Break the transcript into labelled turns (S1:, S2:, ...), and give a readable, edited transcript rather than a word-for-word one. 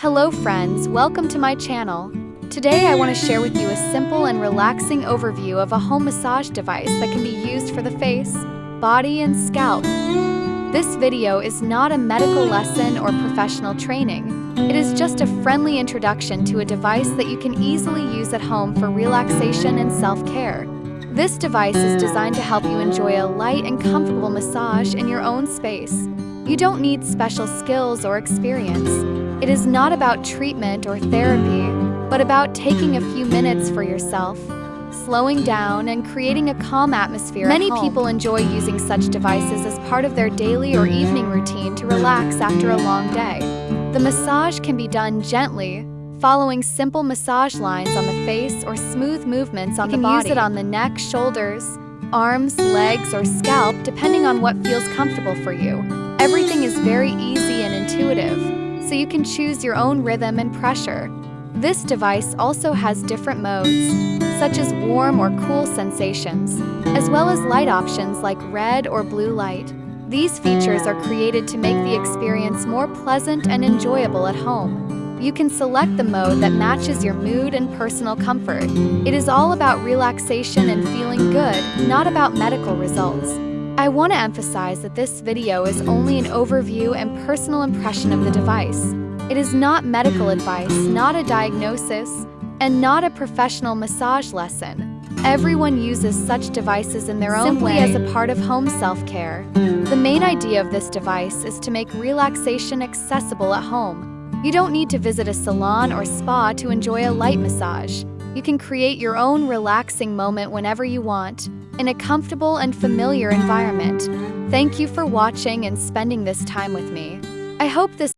S1: Hello friends, welcome to my channel. Today I want to share with you a simple and relaxing overview of a home massage device that can be used for the face, body, and scalp. This video is not a medical lesson or professional training. It is just a friendly introduction to a device that you can easily use at home for relaxation and self-care. This device is designed to help you enjoy a light and comfortable massage in your own space. You don't need special skills or experience. It is not about treatment or therapy, but about taking a few minutes for yourself, slowing down, and creating a calm atmosphere. Many people enjoy using such devices as part of their daily or evening routine to relax after a long day. The massage can be done gently, following simple massage lines on the face or smooth movements on the body. You can use it on the neck, shoulders, arms, legs, or scalp, depending on what feels comfortable for you. Everything is very easy and intuitive, so you can choose your own rhythm and pressure. This device also has different modes, such as warm or cool sensations, as well as light options like red or blue light. These features are created to make the experience more pleasant and enjoyable at home. You can select the mode that matches your mood and personal comfort. It is all about relaxation and feeling good, not about medical results. I want to emphasize that this video is only an overview and personal impression of the device. It is not medical advice, not a diagnosis, and not a professional massage lesson. Everyone uses such devices in their own way as a part of home self-care. The main idea of this device is to make relaxation accessible at home. You don't need to visit a salon or spa to enjoy a light massage. You can create your own relaxing moment whenever you want, in a comfortable and familiar environment. Thank you for watching and spending this time with me. I hope this